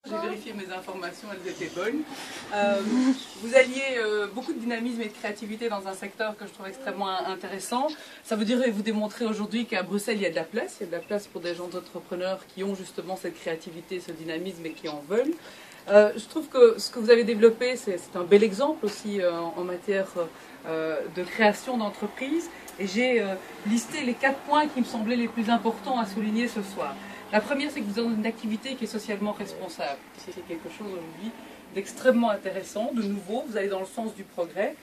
J'ai vérifié mes informations, elles étaient bonnes. Vous alliez beaucoup de dynamisme et de créativité dans un secteur que je trouve extrêmement intéressant. Ça veut dire vous démontrer aujourd'hui qu'à Bruxelles, il y a de la place. Il y a de la place pour des gens entrepreneurs qui ont justement cette créativité, ce dynamisme et qui en veulent. Je trouve que ce que vous avez développé, c'est un bel exemple aussi en matière de création d'entreprise. Et j'ai listé les 4 points qui me semblaient les plus importants à souligner ce soir. La première, c'est que vous avez une activité qui est socialement responsable. C'est quelque chose aujourd'hui d'extrêmement intéressant, de nouveau. Vous allez dans le sens du progrès.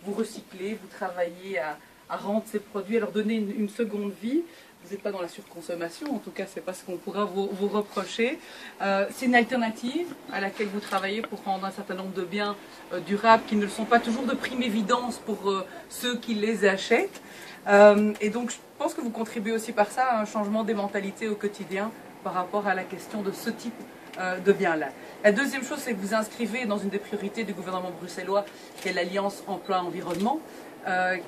Vous recyclez, vous travaillez à rendre ces produits, à leur donner une seconde vie. Vous n'êtes pas dans la surconsommation, en tout cas, ce n'est pas ce qu'on pourra vous reprocher. C'est une alternative à laquelle vous travaillez pour rendre un certain nombre de biens durables qui ne sont pas toujours de prime évidence pour ceux qui les achètent. Et donc, je pense que vous contribuez aussi par ça à un changement des mentalités au quotidien par rapport à la question de ce type de biens-là. La deuxième chose, c'est que vous inscrivez dans une des priorités du gouvernement bruxellois, qui est l'Alliance Emploi-Environnement,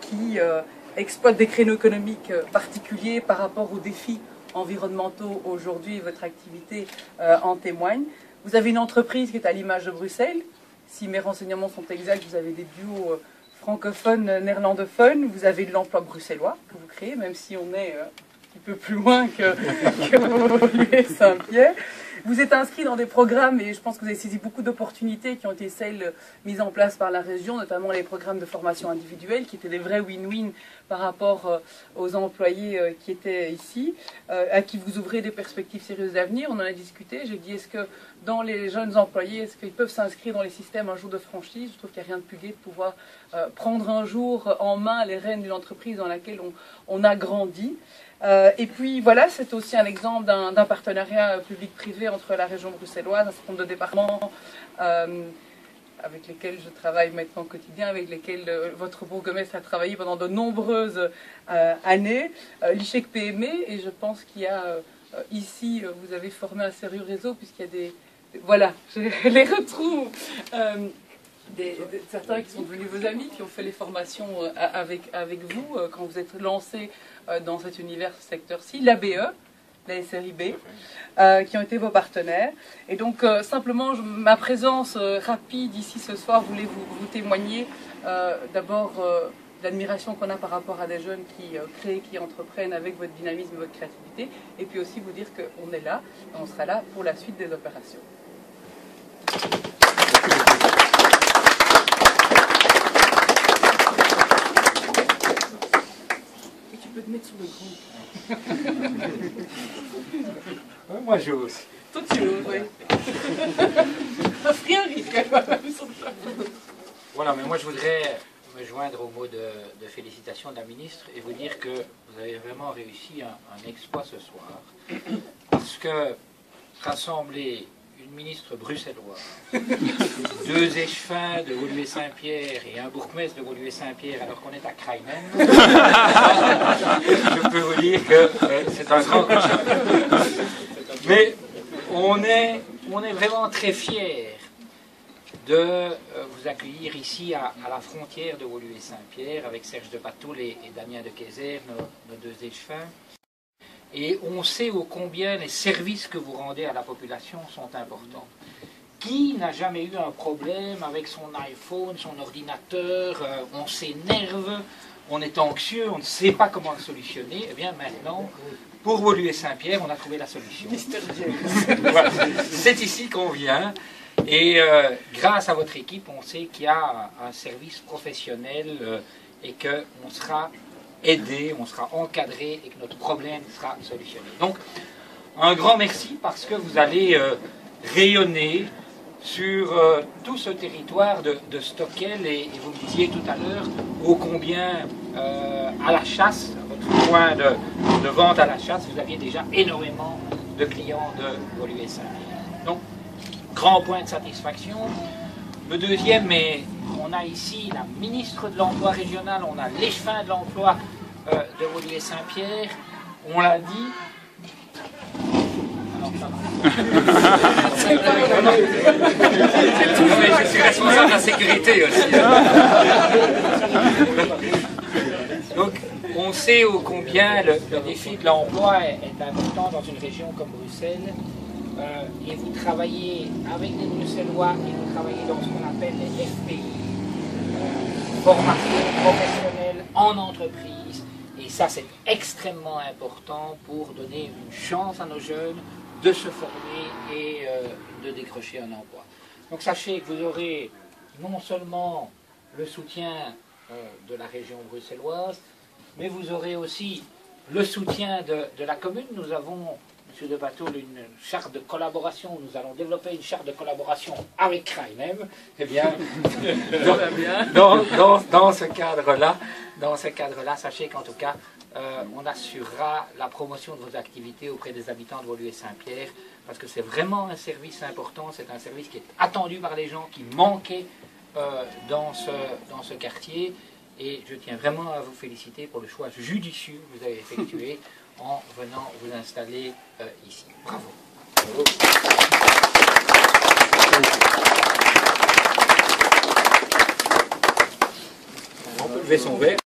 qui exploite des créneaux économiques particuliers par rapport aux défis environnementaux aujourd'hui. Votre activité en témoigne. Vous avez une entreprise qui est à l'image de Bruxelles. Si mes renseignements sont exacts, vous avez des duos francophones, néerlandophones. Vous avez de l'emploi bruxellois que vous créez, même si on est un petit peu plus loin que Saint-Pierre. Vous êtes inscrit dans des programmes et je pense que vous avez saisi beaucoup d'opportunités qui ont été celles mises en place par la région, notamment les programmes de formation individuelle qui étaient des vrais win-win par rapport aux employés qui étaient ici, à qui vous ouvrez des perspectives sérieuses d'avenir. On en a discuté. J'ai dit, est-ce que dans les jeunes employés, est-ce qu'ils peuvent s'inscrire dans les systèmes un jour de franchise? Je trouve qu'il n'y a rien de plus gai de pouvoir prendre un jour en main les rênes d'une entreprise dans laquelle on a grandi. Et puis voilà, c'est aussi un exemple d'un partenariat public-privé entre la région bruxelloise, un certain nombre de départements avec lesquels je travaille maintenant au quotidien, avec lesquels votre bourgmestre a travaillé pendant de nombreuses années, l'ICHEC PME, et je pense qu'il y a ici, vous avez formé un sérieux réseau puisqu'il y a des... Voilà, je les retrouve. Certains qui sont devenus vos amis, qui ont fait les formations avec vous quand vous êtes lancés dans cet univers, ce secteur-ci, l'ABE, la SRIB, qui ont été vos partenaires. Et donc, simplement, ma présence rapide ici ce soir voulait vous témoigner d'abord l'admiration qu'on a par rapport à des jeunes qui créent, qui entreprennent avec votre dynamisme et votre créativité, et puis aussi vous dire qu'on est là, et on sera là pour la suite des opérations. De mettre sur le grand. Ouais, moi j'ose. Toi tu oses, oui. Rien risque. Voilà, mais moi je voudrais me joindre au mot de félicitations de la ministre et vous dire que vous avez vraiment réussi un exploit ce soir. Parce que rassembler une ministre bruxelloise, 2 échevins de Woluwe-Saint-Pierre et un bourgmestre de Woluwe-Saint-Pierre alors qu'on est à Kruinen, je peux vous dire que c'est un grand coup de chapeau. Mais on est vraiment très fiers de vous accueillir ici à la frontière de Woluwe-Saint-Pierre avec Serge de Batoul et Damien de Kayser, nos 2 échevins. Et on sait ô combien les services que vous rendez à la population sont importants. Qui n'a jamais eu un problème avec son iPhone, son ordinateur, on s'énerve, on est anxieux, on ne sait pas comment le solutionner? Eh bien maintenant, pour Woluwe-Saint-Pierre, on a trouvé la solution. Voilà. C'est ici qu'on vient. Et grâce à votre équipe, on sait qu'il y a un service professionnel et qu'on sera aidé, on sera encadré et que notre problème sera solutionné. Donc, un grand merci parce que vous allez rayonner sur tout ce territoire de Stockel et vous me disiez tout à l'heure ô combien à la chasse, votre point de vente à la chasse, vous aviez déjà énormément de clients de Woluwe-Saint-Pierre. Donc, grand point de satisfaction. Le deuxième, mais on a ici la ministre de l'Emploi régional, on a l'échevin de l'Emploi de Woluwe-Saint-Pierre, on l'a dit. Alors, ça va. Je suis responsable de la sécurité aussi. Donc, on sait ô combien le défi de l'emploi est important dans une région comme Bruxelles. et vous travaillez avec les Bruxellois et vous travaillez dans ce qu'on appelle les FPI, formation professionnelle en entreprise. Et ça, c'est extrêmement important pour donner une chance à nos jeunes de se former et de décrocher un emploi. Donc sachez que vous aurez non seulement le soutien de la région bruxelloise, mais vous aurez aussi le soutien de la commune. Nous avons, M. De Batoul, une charte de collaboration. Nous allons développer une charte de collaboration avec Crainem. Eh bien, dans ce cadre-là, sachez qu'en tout cas, on assurera la promotion de vos activités auprès des habitants de Woluwe et Saint-Pierre, parce que c'est vraiment un service important, c'est un service qui est attendu par les gens, qui manquait dans ce quartier. Et je tiens vraiment à vous féliciter pour le choix judicieux que vous avez effectué en venant vous installer ici. Bravo. On peut lever son verre.